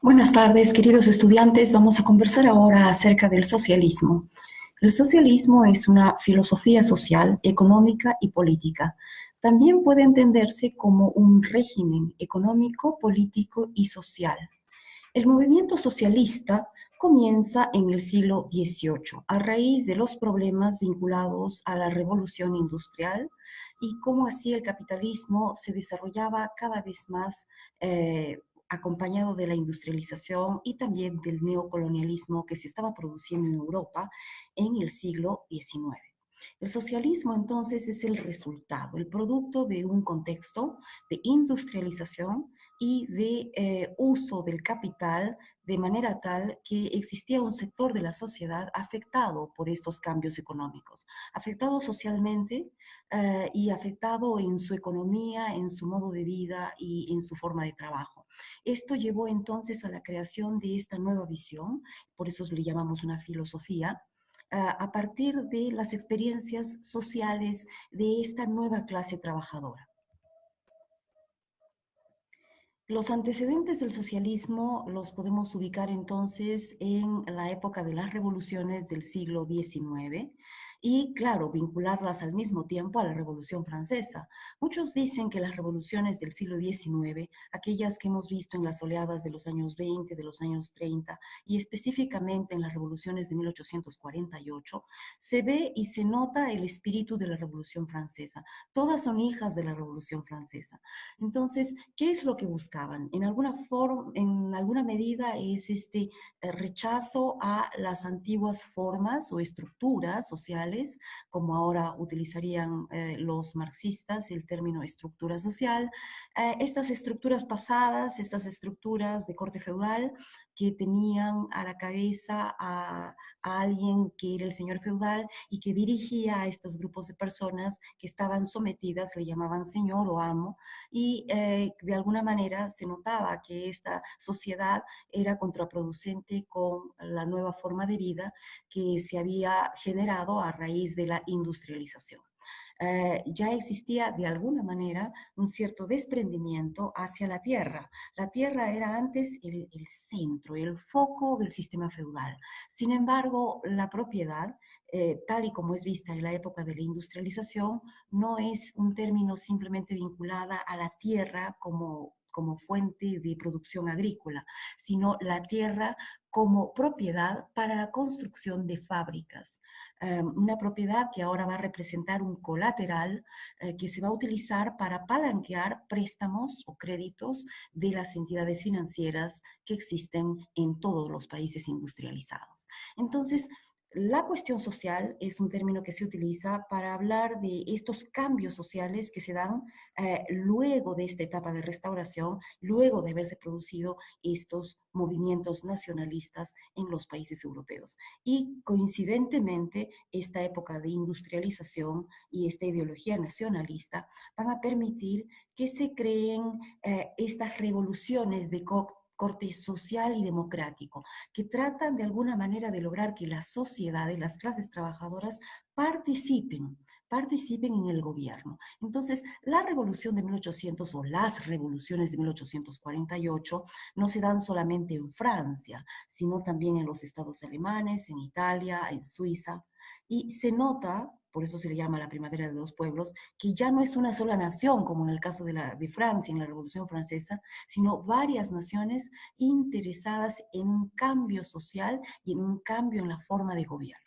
Buenas tardes, queridos estudiantes. Vamos a conversar ahora acerca del socialismo. El socialismo es una filosofía social, económica y política. También puede entenderse como un régimen económico, político y social. El movimiento socialista comienza en el siglo XVIII a raíz de los problemas vinculados a la revolución industrial y cómo así el capitalismo se desarrollaba cada vez más acompañado de la industrialización y también del neocolonialismo que se estaba produciendo en Europa en el siglo XIX. El socialismo entonces es el resultado, el producto de un contexto de industrialización y de uso del capital de manera tal que existía un sector de la sociedad afectado por estos cambios económicos, afectado socialmente y afectado en su economía, en su modo de vida y en su forma de trabajo. Esto llevó entonces a la creación de esta nueva visión, por eso le llamamos una filosofía, a partir de las experiencias sociales de esta nueva clase trabajadora. Los antecedentes del socialismo los podemos ubicar entonces en la época de las revoluciones del siglo XIX y, claro, vincularlas al mismo tiempo a la Revolución Francesa. Muchos dicen que las revoluciones del siglo XIX, aquellas que hemos visto en las oleadas de los años 20, de los años 30 y específicamente en las revoluciones de 1848, se ve y se nota el espíritu de la Revolución Francesa. Todas son hijas de la Revolución Francesa. Entonces, ¿qué es lo que buscaban? En alguna forma, en alguna medida es este rechazo a las antiguas formas o estructuras sociales, como ahora utilizarían los marxistas el término estructura social. Estas estructuras pasadas, estas estructuras de corte feudal que tenían a la cabeza a alguien que era el señor feudal y que dirigía a estos grupos de personas que estaban sometidas, le llamaban señor o amo, y de alguna manera se notaba que esta sociedad era contraproducente con la nueva forma de vida que se había generado a raíz de la industrialización. Ya existía de alguna manera un cierto desprendimiento hacia la tierra. La tierra era antes el centro, el foco del sistema feudal. Sin embargo, la propiedad, tal y como es vista en la época de la industrialización, no es un término simplemente vinculada a la tierra como fuente de producción agrícola, sino la tierra como propiedad para la construcción de fábricas. Una propiedad que ahora va a representar un colateral que se va a utilizar para palanquear préstamos o créditos de las entidades financieras que existen en todos los países industrializados. Entonces, la cuestión social es un término que se utiliza para hablar de estos cambios sociales que se dan luego de esta etapa de restauración, luego de haberse producido estos movimientos nacionalistas en los países europeos. Y coincidentemente, esta época de industrialización y esta ideología nacionalista van a permitir que se creen estas revoluciones de corte social y democrático, que tratan de alguna manera de lograr que la sociedad y las clases trabajadoras participen en el gobierno. Entonces, la revolución de 1800 o las revoluciones de 1848 no se dan solamente en Francia, sino también en los estados alemanes, en Italia, en Suiza, y se nota, por eso se le llama la primavera de los pueblos, que ya no es una sola nación, como en el caso de Francia, en la Revolución Francesa, sino varias naciones interesadas en un cambio social y en un cambio en la forma de gobierno.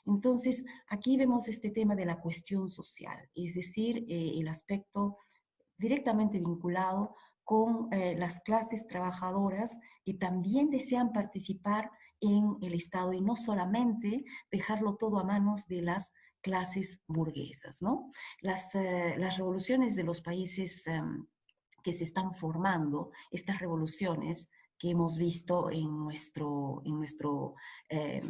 Entonces, aquí vemos este tema de la cuestión social, es decir, el aspecto directamente vinculado con las clases trabajadoras que también desean participar en el Estado y no solamente dejarlo todo a manos de las clases burguesas, ¿no? Las revoluciones de los países que se están formando, estas revoluciones que hemos visto en nuestro eh,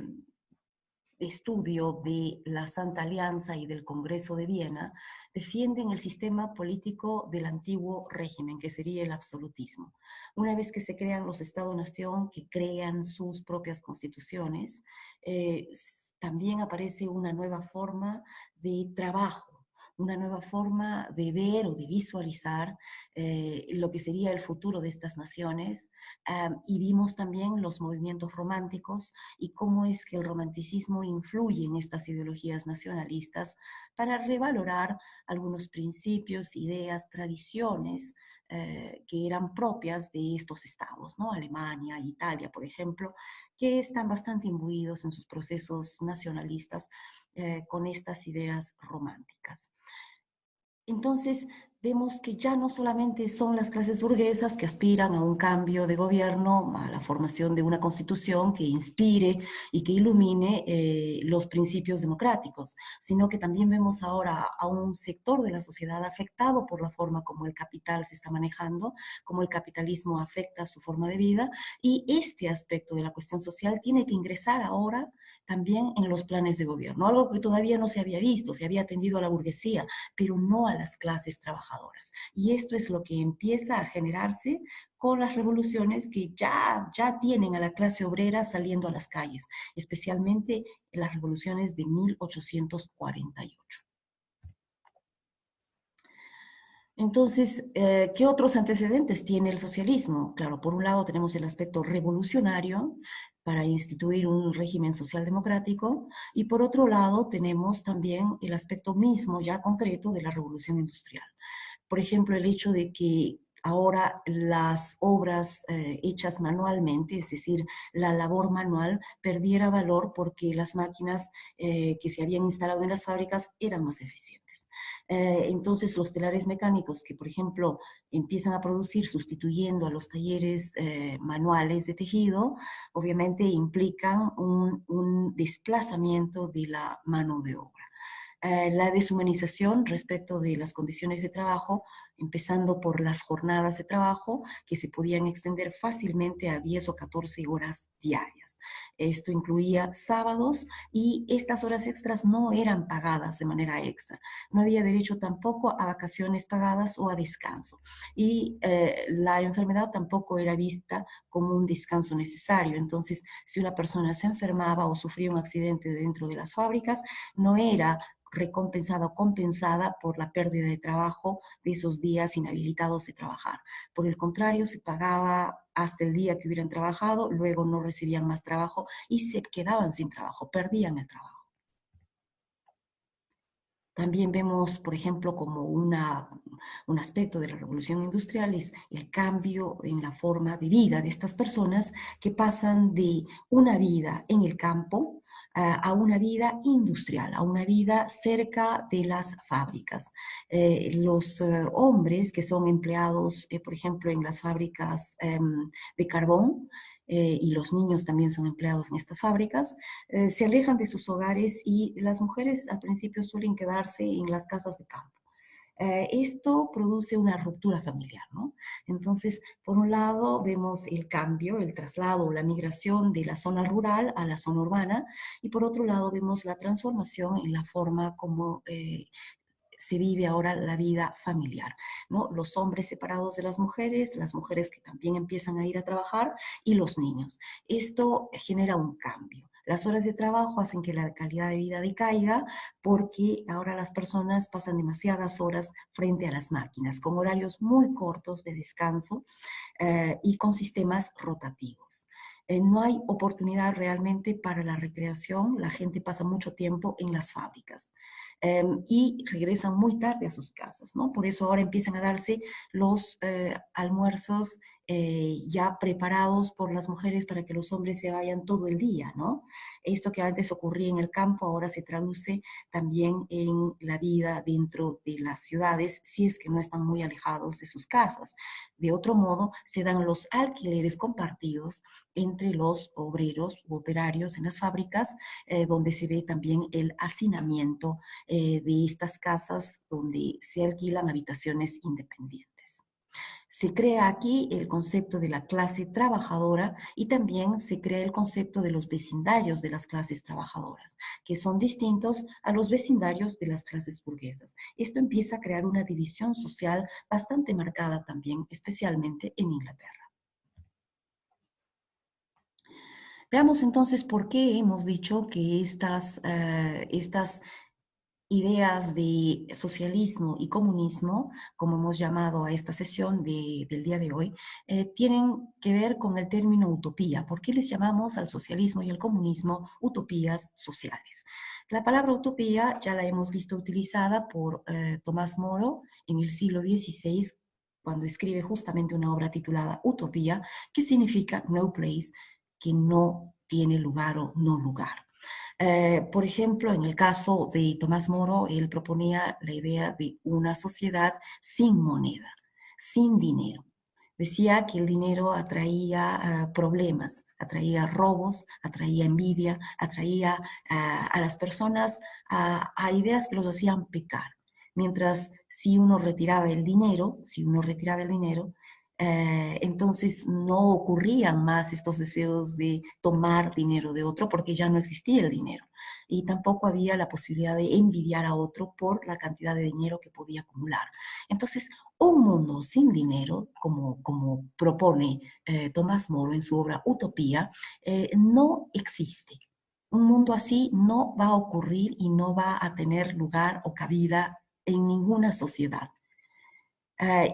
estudio de la Santa Alianza y del Congreso de Viena, defienden el sistema político del antiguo régimen, que sería el absolutismo. Una vez que se crean los Estados-nación, que crean sus propias constituciones, eh, también aparece una nueva forma de trabajo, una nueva forma de ver o de visualizar lo que sería el futuro de estas naciones. Y vimos también los movimientos románticos y cómo es que el romanticismo influye en estas ideologías nacionalistas para revalorar algunos principios, ideas, tradiciones que eran propias de estos estados, ¿no? Alemania, Italia, por ejemplo, que están bastante imbuidos en sus procesos nacionalistas con estas ideas románticas. Entonces, vemos que ya no solamente son las clases burguesas que aspiran a un cambio de gobierno, a la formación de una constitución que inspire y que ilumine los principios democráticos, sino que también vemos ahora a un sector de la sociedad afectado por la forma como el capital se está manejando, como el capitalismo afecta su forma de vida, y este aspecto de la cuestión social tiene que ingresar ahora también en los planes de gobierno, algo que todavía no se había visto, se había atendido a la burguesía, pero no a las clases trabajadoras. Y esto es lo que empieza a generarse con las revoluciones que ya tienen a la clase obrera saliendo a las calles, especialmente en las revoluciones de 1848. Entonces, ¿qué otros antecedentes tiene el socialismo? Claro, por un lado tenemos el aspecto revolucionario para instituir un régimen social democrático y por otro lado tenemos también el aspecto mismo ya concreto de la revolución industrial. Por ejemplo, el hecho de que ahora las obras hechas manualmente, es decir, la labor manual, perdiera valor porque las máquinas que se habían instalado en las fábricas eran más eficientes. Entonces, los telares mecánicos que, por ejemplo, empiezan a producir sustituyendo a los talleres manuales de tejido, obviamente implican un desplazamiento de la mano de obra. La deshumanización respecto de las condiciones de trabajo, empezando por las jornadas de trabajo que se podían extender fácilmente a 10 o 14 horas diarias. Esto incluía sábados y estas horas extras no eran pagadas de manera extra. No había derecho tampoco a vacaciones pagadas o a descanso. Y la enfermedad tampoco era vista como un descanso necesario. Entonces, si una persona se enfermaba o sufría un accidente dentro de las fábricas, no era recompensada o compensada por la pérdida de trabajo de esos días inhabilitados de trabajar. Por el contrario, se pagaba hasta el día que hubieran trabajado, luego no recibían más trabajo y se quedaban sin trabajo, perdían el trabajo. También vemos, por ejemplo, como un aspecto de la revolución industrial es el cambio en la forma de vida de estas personas que pasan de una vida en el campo a una vida industrial, a una vida cerca de las fábricas. Los hombres que son empleados, por ejemplo, en las fábricas de carbón, y los niños también son empleados en estas fábricas, se alejan de sus hogares y las mujeres al principio suelen quedarse en las casas de campo. Esto produce una ruptura familiar, ¿no? Entonces, por un lado, vemos el cambio, el traslado, la migración de la zona rural a la zona urbana, y por otro lado, vemos la transformación en la forma como se vive ahora la vida familiar, ¿no? Los hombres separados de las mujeres que también empiezan a ir a trabajar y los niños. Esto genera un cambio. Las horas de trabajo hacen que la calidad de vida decaiga porque ahora las personas pasan demasiadas horas frente a las máquinas, con horarios muy cortos de descanso y con sistemas rotativos. No hay oportunidad realmente para la recreación, la gente pasa mucho tiempo en las fábricas y regresan muy tarde a sus casas, ¿no? Por eso ahora empiezan a darse los almuerzos ya preparados por las mujeres para que los hombres se vayan todo el día, ¿no? Esto que antes ocurría en el campo ahora se traduce también en la vida dentro de las ciudades, si es que no están muy alejados de sus casas. De otro modo, se dan los alquileres compartidos entre los obreros u operarios en las fábricas, donde se ve también el hacinamiento de estas casas donde se alquilan habitaciones independientes. Se crea aquí el concepto de la clase trabajadora y también se crea el concepto de los vecindarios de las clases trabajadoras, que son distintos a los vecindarios de las clases burguesas. Esto empieza a crear una división social bastante marcada también, especialmente en Inglaterra. Veamos entonces por qué hemos dicho que estas ideas de socialismo y comunismo, como hemos llamado a esta sesión del día de hoy, tienen que ver con el término utopía. ¿Por qué les llamamos al socialismo y al comunismo utopías sociales? La palabra utopía ya la hemos visto utilizada por Tomás Moro en el siglo XVI, cuando escribe justamente una obra titulada Utopía, que significa no place, que no tiene lugar o no lugar. Por ejemplo, en el caso de Tomás Moro, él proponía la idea de una sociedad sin moneda, sin dinero. Decía que el dinero atraía problemas, atraía robos, atraía envidia, atraía a las personas a ideas que los hacían pecar. Mientras si uno retiraba el dinero, entonces no ocurrían más estos deseos de tomar dinero de otro porque ya no existía el dinero. Y tampoco había la posibilidad de envidiar a otro por la cantidad de dinero que podía acumular. Entonces, un mundo sin dinero, como propone Tomás Moro en su obra Utopía, no existe. Un mundo así no va a ocurrir y no va a tener lugar o cabida en ninguna sociedad.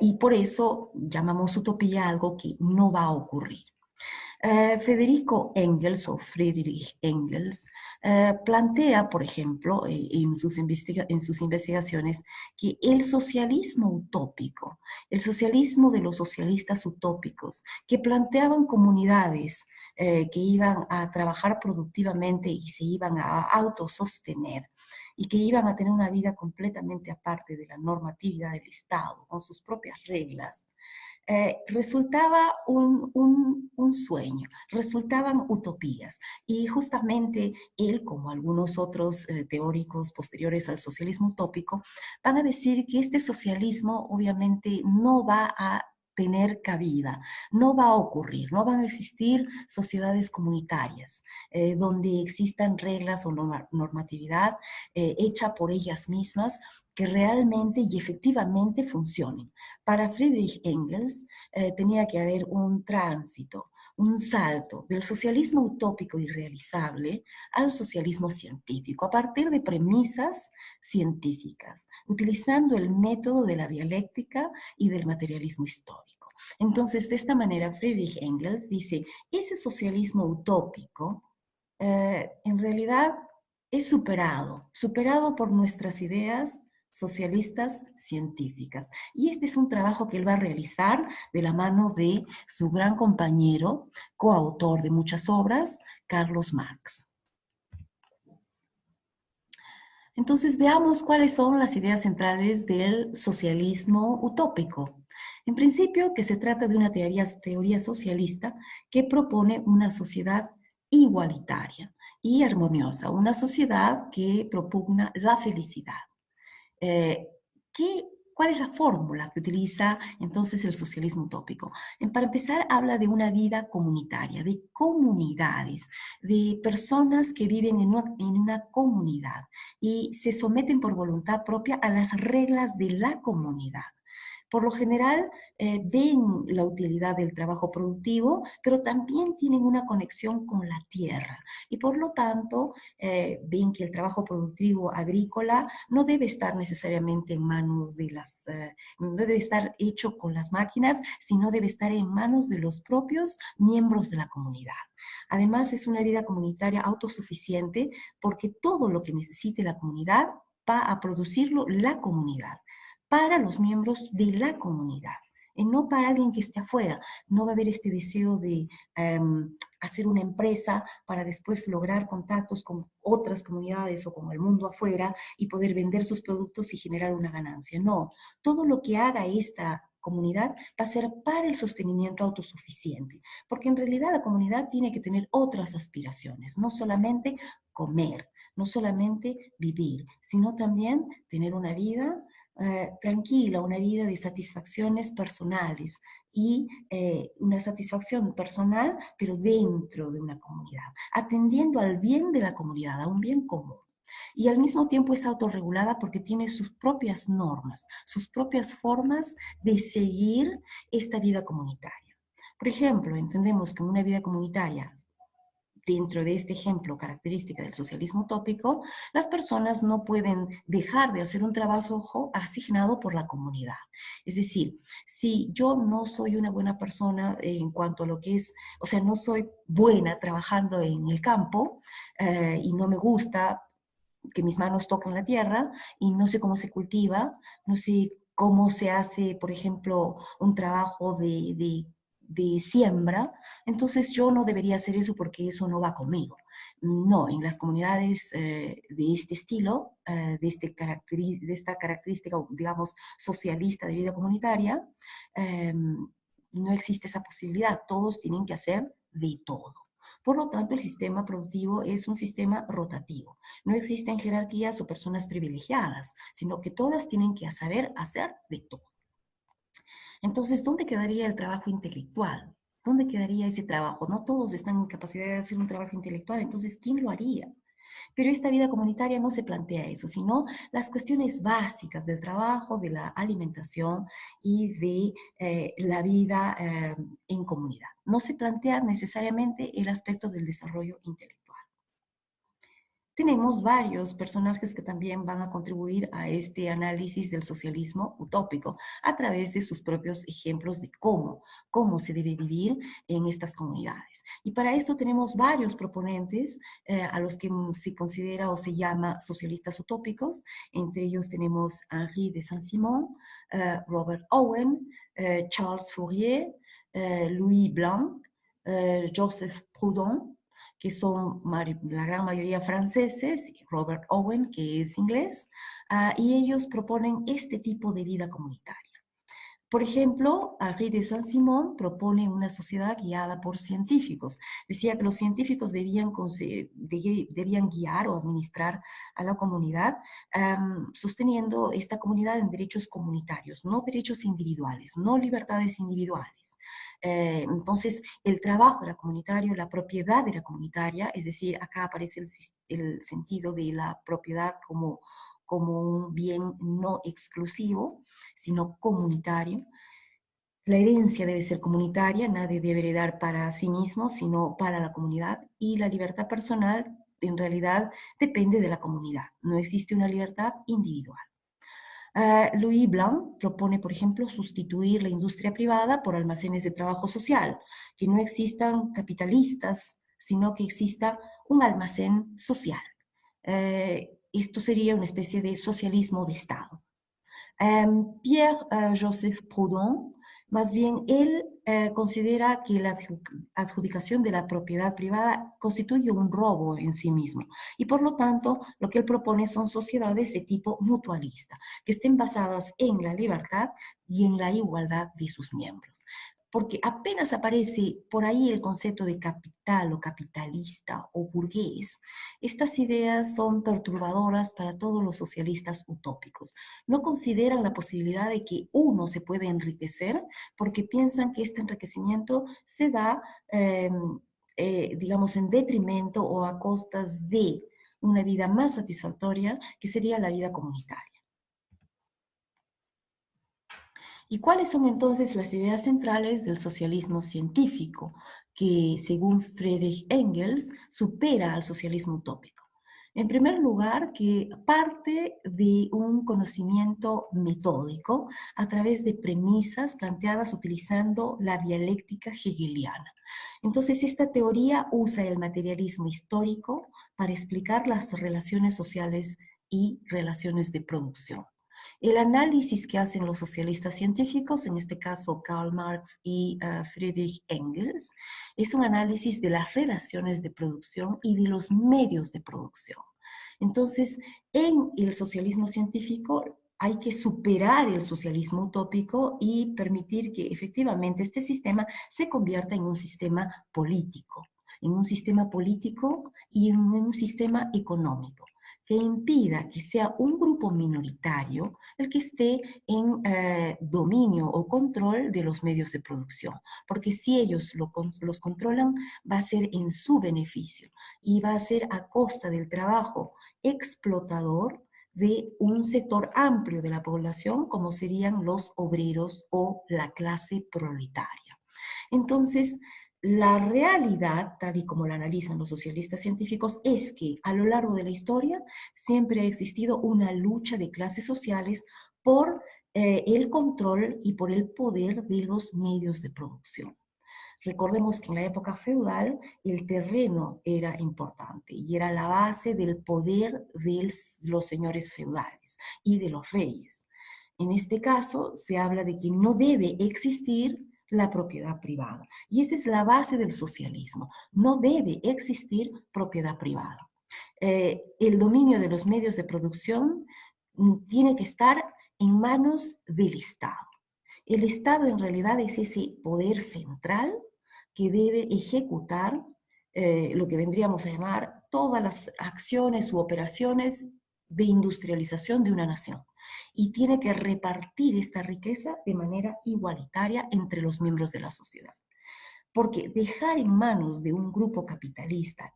Y por eso llamamos utopía algo que no va a ocurrir. Federico Engels o Friedrich Engels plantea, por ejemplo, en sus investigaciones, que el socialismo utópico, el socialismo de los socialistas utópicos, que planteaban comunidades que iban a trabajar productivamente y se iban a autosostener, y que iban a tener una vida completamente aparte de la normatividad del Estado, con sus propias reglas, resultaba un sueño, resultaban utopías. Y justamente él, como algunos otros teóricos posteriores al socialismo utópico, van a decir que este socialismo obviamente no va a tener cabida, no va a ocurrir, no van a existir sociedades comunitarias donde existan reglas o normatividad hecha por ellas mismas que realmente y efectivamente funcionen. Para Friedrich Engels tenía que haber un tránsito, un salto del socialismo utópico y realizable al socialismo científico, a partir de premisas científicas, utilizando el método de la dialéctica y del materialismo histórico. Entonces, de esta manera, Friedrich Engels dice, ese socialismo utópico en realidad es superado por nuestras ideas socialistas científicas. Y este es un trabajo que él va a realizar de la mano de su gran compañero, coautor de muchas obras, Carlos Marx. Entonces veamos cuáles son las ideas centrales del socialismo utópico. En principio, que se trata de una teoría socialista que propone una sociedad igualitaria y armoniosa, una sociedad que propugna la felicidad. Eh, ¿qué, ¿Cuál es la fórmula que utiliza entonces el socialismo utópico? Para empezar, habla de una vida comunitaria, de comunidades, de personas que viven en una comunidad y se someten por voluntad propia a las reglas de la comunidad. Por lo general, ven la utilidad del trabajo productivo, pero también tienen una conexión con la tierra. Y por lo tanto, ven que el trabajo productivo agrícola no debe estar necesariamente en manos de no debe estar hecho con las máquinas, sino debe estar en manos de los propios miembros de la comunidad. Además, es una vida comunitaria autosuficiente porque todo lo que necesite la comunidad va a producirlo la comunidad para los miembros de la comunidad, y no para alguien que esté afuera. No va a haber este deseo de hacer una empresa para después lograr contactos con otras comunidades o con el mundo afuera y poder vender sus productos y generar una ganancia. No, todo lo que haga esta comunidad va a ser para el sostenimiento autosuficiente, porque en realidad la comunidad tiene que tener otras aspiraciones, no solamente comer, no solamente vivir, sino también tener una vida tranquila, una vida de satisfacciones personales y una satisfacción personal, pero dentro de una comunidad, atendiendo al bien de la comunidad, a un bien común. Y al mismo tiempo es autorregulada porque tiene sus propias normas, sus propias formas de seguir esta vida comunitaria. Por ejemplo, entendemos que en una vida comunitaria dentro de este ejemplo característica del socialismo utópico, las personas no pueden dejar de hacer un trabajo asignado por la comunidad. Es decir, si yo no soy una buena persona en cuanto a lo que es, o sea, no soy buena trabajando en el campo y no me gusta que mis manos toquen la tierra y no sé cómo se cultiva, no sé cómo se hace, por ejemplo, un trabajo de siembra, entonces yo no debería hacer eso porque eso no va conmigo. No, en las comunidades de este estilo, de esta característica, digamos, socialista de vida comunitaria, no existe esa posibilidad. Todos tienen que hacer de todo. Por lo tanto, el sistema productivo es un sistema rotativo. No existen jerarquías o personas privilegiadas, sino que todas tienen que saber hacer de todo. Entonces, ¿dónde quedaría el trabajo intelectual? ¿Dónde quedaría ese trabajo? No todos están en capacidad de hacer un trabajo intelectual, entonces, ¿quién lo haría? Pero esta vida comunitaria no se plantea eso, sino las cuestiones básicas del trabajo, de la alimentación y de la vida en comunidad. No se plantea necesariamente el aspecto del desarrollo intelectual. Tenemos varios personajes que también van a contribuir a este análisis del socialismo utópico a través de sus propios ejemplos de cómo se debe vivir en estas comunidades. Y para esto tenemos varios proponentes a los que se considera o se llama socialistas utópicos. Entre ellos tenemos Henri de Saint-Simon, Robert Owen, Charles Fourier, Louis Blanc, Joseph Proudhon, que son la gran mayoría franceses, Robert Owen, que es inglés, y ellos proponen este tipo de vida comunitaria. Por ejemplo, Henri de Saint-Simon propone una sociedad guiada por científicos. Decía que los científicos debían guiar o administrar a la comunidad, sosteniendo esta comunidad en derechos comunitarios, no derechos individuales, no libertades individuales. Entonces, el trabajo era comunitario, la propiedad era comunitaria, es decir, acá aparece el sentido de la propiedad como un bien no exclusivo, sino comunitario. La herencia debe ser comunitaria, nadie debe heredar para sí mismo, sino para la comunidad, y la libertad personal en realidad depende de la comunidad, no existe una libertad individual. Louis Blanc propone, por ejemplo, sustituir la industria privada por almacenes de trabajo social, que no existan capitalistas, sino que exista un almacén social. Esto sería una especie de socialismo de Estado. Pierre-Joseph Proudhon, más bien él considera que la adjudicación de la propiedad privada constituye un robo en sí mismo y por lo tanto lo que él propone son sociedades de tipo mutualista, que estén basadas en la libertad y en la igualdad de sus miembros. Porque apenas aparece por ahí el concepto de capital o capitalista o burgués, estas ideas son perturbadoras para todos los socialistas utópicos. No consideran la posibilidad de que uno se puede enriquecer porque piensan que este enriquecimiento se da, digamos, en detrimento o a costas de una vida más satisfactoria, que sería la vida comunitaria. ¿Y cuáles son entonces las ideas centrales del socialismo científico, que según Friedrich Engels supera al socialismo utópico? En primer lugar, que parte de un conocimiento metódico a través de premisas planteadas utilizando la dialéctica hegeliana. Entonces, esta teoría usa el materialismo histórico para explicar las relaciones sociales y relaciones de producción. El análisis que hacen los socialistas científicos, en este caso Karl Marx y Friedrich Engels, es un análisis de las relaciones de producción y de los medios de producción. Entonces, en el socialismo científico hay que superar el socialismo utópico y permitir que efectivamente este sistema se convierta en un sistema político y en un sistema económico que impida que sea un grupo minoritario el que esté en dominio o control de los medios de producción, porque si ellos los controlan va a ser en su beneficio y va a ser a costa del trabajo explotador de un sector amplio de la población, como serían los obreros o la clase proletaria. Entonces, la realidad, tal y como la analizan los socialistas científicos, es que a lo largo de la historia siempre ha existido una lucha de clases sociales por el control y por el poder de los medios de producción. Recordemos que en la época feudal el terreno era importante y era la base del poder de los señores feudales y de los reyes. En este caso se habla de que no debe existir la propiedad privada. Y esa es la base del socialismo. No debe existir propiedad privada. El dominio de los medios de producción tiene que estar en manos del Estado. El Estado en realidad es ese poder central que debe ejecutar lo que vendríamos a llamar todas las acciones u operaciones de industrialización de una nación. Y tiene que repartir esta riqueza de manera igualitaria entre los miembros de la sociedad. Porque dejar en manos de un grupo capitalista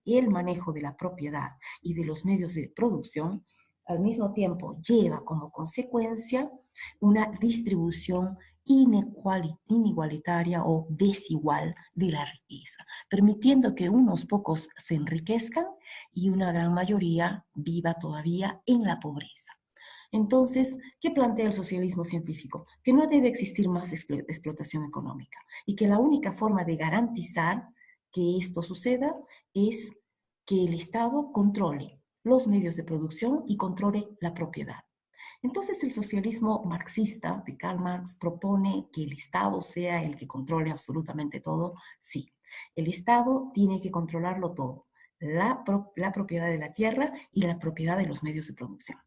el manejo de la propiedad y de los medios de producción, al mismo tiempo lleva como consecuencia una distribución inigualitaria o desigual de la riqueza, permitiendo que unos pocos se enriquezcan y una gran mayoría viva todavía en la pobreza. Entonces, ¿qué plantea el socialismo científico? Que no debe existir más explotación económica y que la única forma de garantizar que esto suceda es que el Estado controle los medios de producción y controle la propiedad. Entonces, el socialismo marxista de Karl Marx propone que el Estado sea el que controle absolutamente todo. Sí, el Estado tiene que controlarlo todo, la propiedad de la tierra y la propiedad de los medios de producción.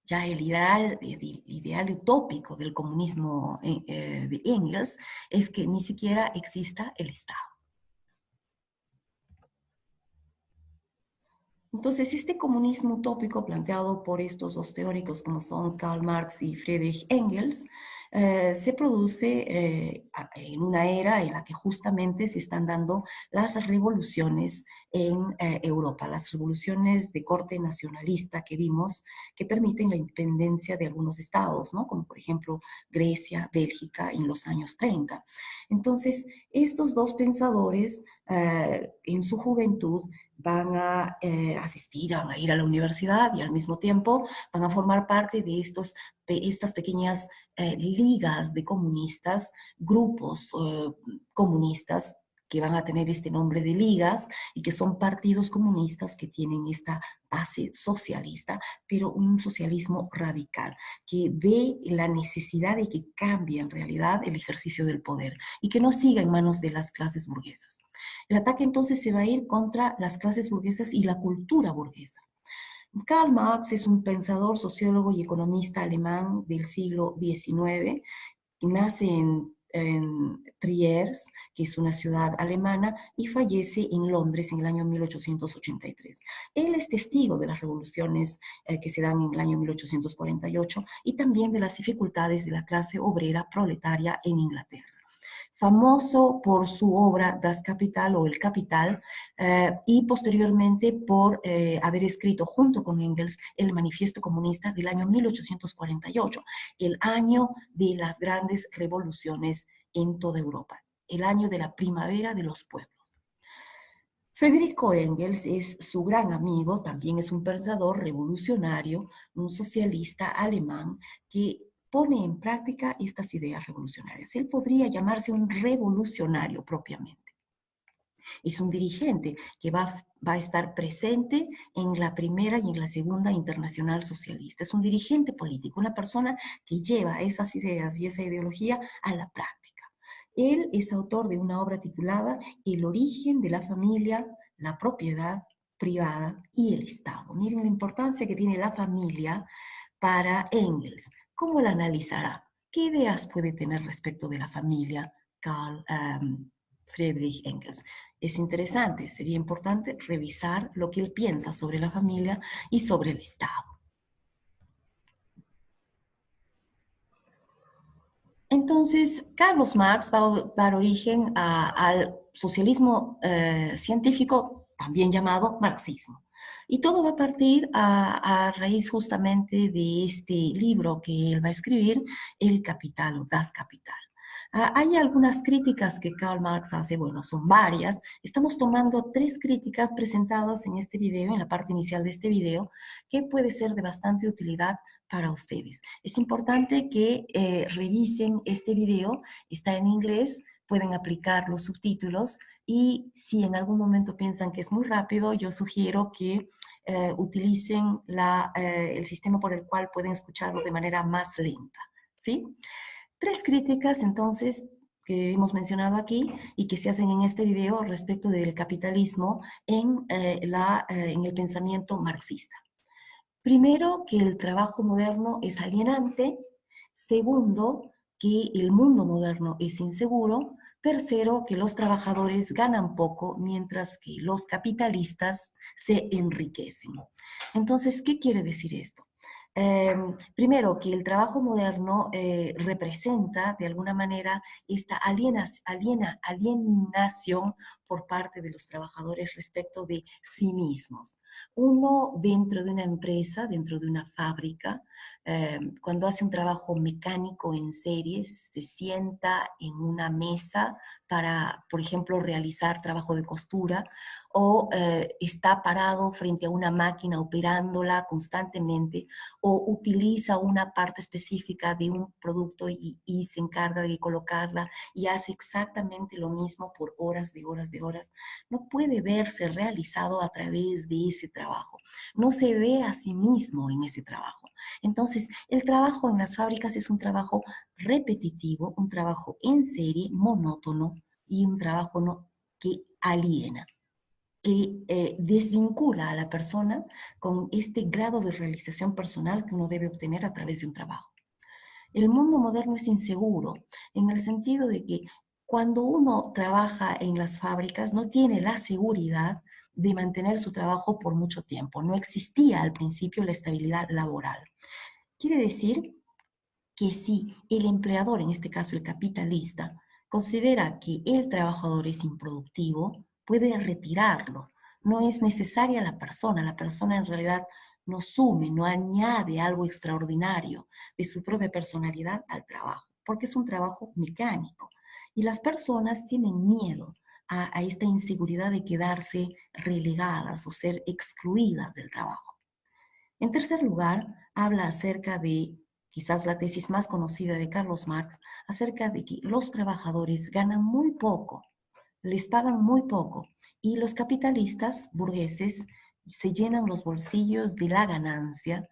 Ya el ideal utópico del comunismo de Engels es que ni siquiera exista el Estado. Entonces, este comunismo utópico planteado por estos dos teóricos como son Karl Marx y Friedrich Engels, se produce en una era en la que justamente se están dando las revoluciones en Europa, las revoluciones de corte nacionalista que vimos que permiten la independencia de algunos estados, ¿no? Como por ejemplo Grecia, Bélgica en los años 30. Entonces, estos dos pensadores en su juventud van a asistir, van a ir a la universidad y al mismo tiempo van a formar parte de estas pequeñas ligas de comunistas, grupos comunistas que van a tener este nombre de ligas y que son partidos comunistas que tienen esta base socialista, pero un socialismo radical, que ve la necesidad de que cambie en realidad el ejercicio del poder y que no siga en manos de las clases burguesas. El ataque entonces se va a ir contra las clases burguesas y la cultura burguesa. Karl Marx es un pensador, sociólogo y economista alemán del siglo XIX. Nace en Triers, que es una ciudad alemana, y fallece en Londres en el año 1883. Él es testigo de las revoluciones que se dan en el año 1848 y también de las dificultades de la clase obrera proletaria en Inglaterra. Famoso por su obra Das Kapital o El Capital y posteriormente por haber escrito junto con Engels el Manifiesto Comunista del año 1848, el año de las grandes revoluciones en toda Europa, el año de la primavera de los pueblos. Federico Engels es su gran amigo, también es un pensador revolucionario, un socialista alemán que pone en práctica estas ideas revolucionarias. Él podría llamarse un revolucionario propiamente. Es un dirigente que va a estar presente en la primera y en la segunda internacional socialista. Es un dirigente político, una persona que lleva esas ideas y esa ideología a la práctica. Él es autor de una obra titulada El origen de la familia, la propiedad privada y el Estado. Miren la importancia que tiene la familia para Engels. ¿Cómo la analizará? ¿Qué ideas puede tener respecto de la familia Friedrich Engels? Es interesante, sería importante revisar lo que él piensa sobre la familia y sobre el Estado. Entonces, Carlos Marx va a dar origen al socialismo científico, también llamado marxismo. Y todo va a partir a raíz justamente de este libro que él va a escribir, El Capital o Das Kapital. Hay algunas críticas que Karl Marx hace, bueno, son varias. Estamos tomando 3 críticas presentadas en este video, en la parte inicial de este video, que puede ser de bastante utilidad para ustedes. Es importante que revisen este video, está en inglés, pueden aplicar los subtítulos y si en algún momento piensan que es muy rápido, yo sugiero que utilicen el sistema por el cual pueden escucharlo de manera más lenta, ¿sí? 3 críticas, entonces, que hemos mencionado aquí y que se hacen en este video respecto del capitalismo en el pensamiento marxista. Primero, que el trabajo moderno es alienante. Segundo, que el mundo moderno es inseguro. Tercero, que los trabajadores ganan poco mientras que los capitalistas se enriquecen. Entonces, ¿qué quiere decir esto? Primero, que el trabajo moderno representa de alguna manera esta alienación por parte de los trabajadores respecto de sí mismos. Uno dentro de una empresa, dentro de una fábrica, cuando hace un trabajo mecánico en series, se sienta en una mesa para, por ejemplo, realizar trabajo de costura o está parado frente a una máquina operándola constantemente o utiliza una parte específica de un producto y se encarga de colocarla y hace exactamente lo mismo por horas de horas de horas, no puede verse realizado a través de ese trabajo. No se ve a sí mismo en ese trabajo. Entonces, el trabajo en las fábricas es un trabajo repetitivo, un trabajo en serie, monótono y un trabajo que aliena, que desvincula a la persona con este grado de realización personal que uno debe obtener a través de un trabajo. El mundo moderno es inseguro en el sentido de que cuando uno trabaja en las fábricas no tiene la seguridad de mantener su trabajo por mucho tiempo. No existía al principio la estabilidad laboral. Quiere decir que si el empleador, en este caso el capitalista, considera que el trabajador es improductivo, puede retirarlo. No es necesaria la persona en realidad no sume, no añade algo extraordinario de su propia personalidad al trabajo, porque es un trabajo mecánico. Y las personas tienen miedo a esta inseguridad de quedarse relegadas o ser excluidas del trabajo. En tercer lugar, habla acerca de, quizás la tesis más conocida de Carlos Marx, acerca de que los trabajadores ganan muy poco, les pagan muy poco, y los capitalistas burgueses se llenan los bolsillos de la ganancia,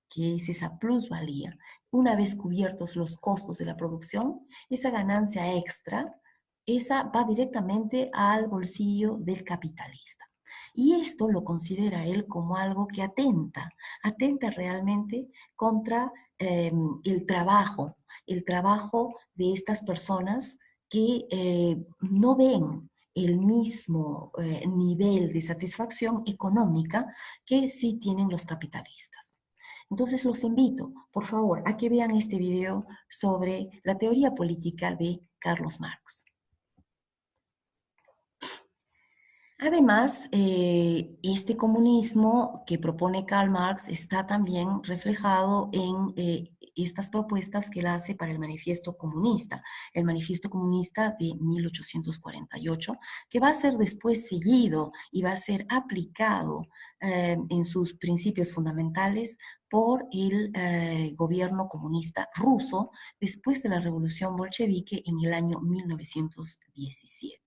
que es esa plusvalía. Una vez cubiertos los costos de la producción, esa ganancia extra, esa va directamente al bolsillo del capitalista. Y esto lo considera él como algo que atenta realmente contra el trabajo de estas personas que no ven el mismo nivel de satisfacción económica que sí tienen los capitalistas. Entonces los invito, por favor, a que vean este video sobre la teoría política de Carlos Marx. Además, este comunismo que propone Karl Marx está también reflejado en estas propuestas que él hace para el Manifiesto Comunista de 1848, que va a ser después seguido y va a ser aplicado en sus principios fundamentales por el gobierno comunista ruso después de la Revolución Bolchevique en el año 1917.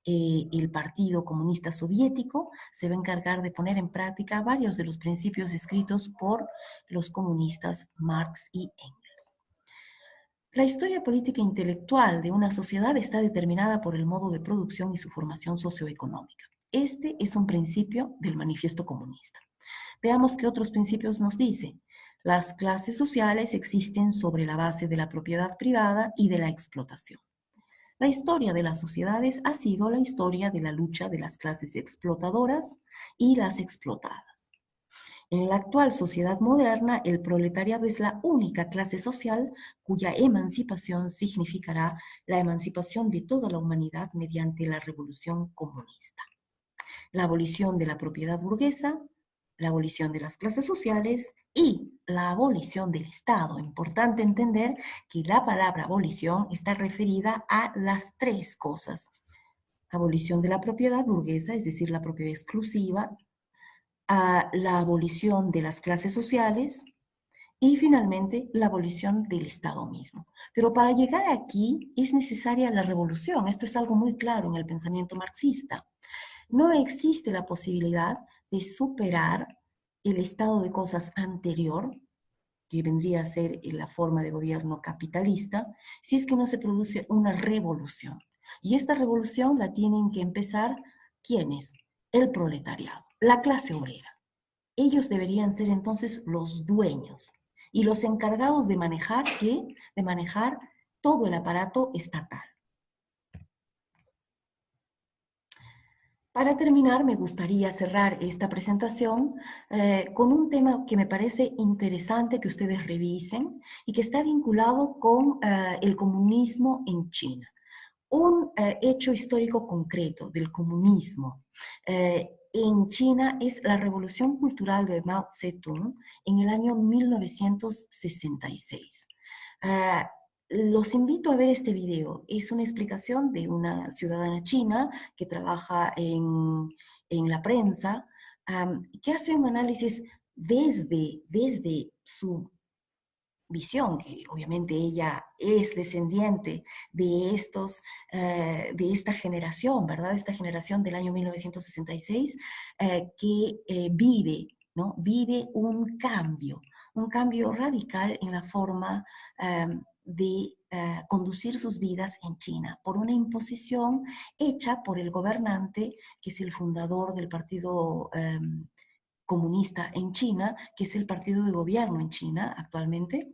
El Partido Comunista Soviético se va a encargar de poner en práctica varios de los principios escritos por los comunistas Marx y Engels. La historia política e intelectual de una sociedad está determinada por el modo de producción y su formación socioeconómica. Este es un principio del Manifiesto Comunista. Veamos qué otros principios nos dice. Las clases sociales existen sobre la base de la propiedad privada y de la explotación. La historia de las sociedades ha sido la historia de la lucha de las clases explotadoras y las explotadas. En la actual sociedad moderna, el proletariado es la única clase social cuya emancipación significará la emancipación de toda la humanidad mediante la revolución comunista. La abolición de la propiedad burguesa la abolición de las clases sociales y la abolición del Estado. Importante entender que la palabra abolición está referida a las tres cosas. Abolición de la propiedad burguesa, es decir, la propiedad exclusiva, a la abolición de las clases sociales y finalmente la abolición del Estado mismo. Pero para llegar aquí es necesaria la revolución. Esto es algo muy claro en el pensamiento marxista. No existe la posibilidad de superar el estado de cosas anterior, que vendría a ser la forma de gobierno capitalista, si es que no se produce una revolución. Y esta revolución la tienen que empezar, ¿quiénes? El proletariado, la clase obrera. Ellos deberían ser entonces los dueños y los encargados de manejar, ¿qué? De manejar todo el aparato estatal. Para terminar, me gustaría cerrar esta presentación con un tema que me parece interesante que ustedes revisen y que está vinculado con el comunismo en China. Un hecho histórico concreto del comunismo en China es la revolución cultural de Mao Zedong en el año 1966. Uh, los invito a ver este video. Es una explicación de una ciudadana china que trabaja en la prensa, que hace un análisis desde su visión, que obviamente ella es descendiente de de esta generación, ¿verdad? Esta generación del año 1966 que vive, ¿no? Vive un cambio radical en la forma de conducir sus vidas en China, por una imposición hecha por el gobernante, que es el fundador del partido comunista en China, que es el partido de gobierno en China actualmente,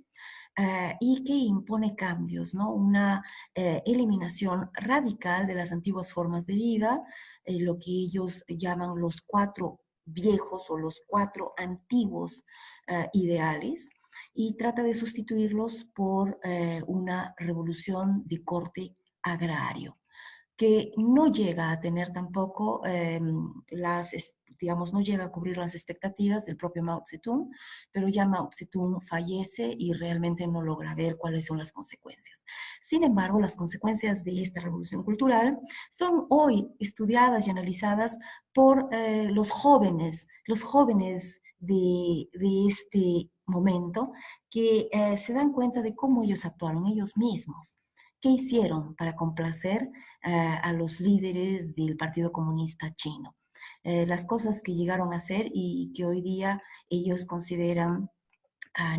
y que impone cambios, ¿no? Una eliminación radical de las antiguas formas de vida, lo que ellos llaman los cuatro viejos o los cuatro antiguos ideales, y trata de sustituirlos por una revolución de corte agrario que no llega a tener tampoco digamos, no llega a cubrir las expectativas del propio Mao Zedong, pero ya Mao Zedong fallece y realmente no logra ver cuáles son las consecuencias. Sin embargo, las consecuencias de esta revolución cultural son hoy estudiadas y analizadas por los jóvenes de este momento, que se dan cuenta de cómo ellos actuaron ellos mismos. ¿Qué hicieron para complacer a los líderes del Partido Comunista Chino? Las cosas que llegaron a hacer y que hoy día ellos consideran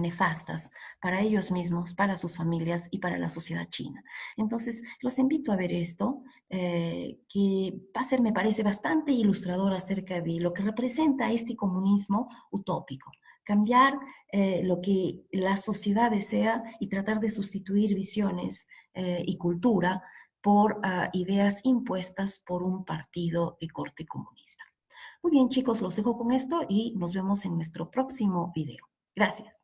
nefastas para ellos mismos, para sus familias y para la sociedad china. Entonces, los invito a ver esto, que va a ser, me parece, bastante ilustrador acerca de lo que representa este comunismo utópico. Cambiar lo que la sociedad desea y tratar de sustituir visiones y cultura por ideas impuestas por un partido de corte comunista. Muy bien, chicos, los dejo con esto y nos vemos en nuestro próximo video. Gracias.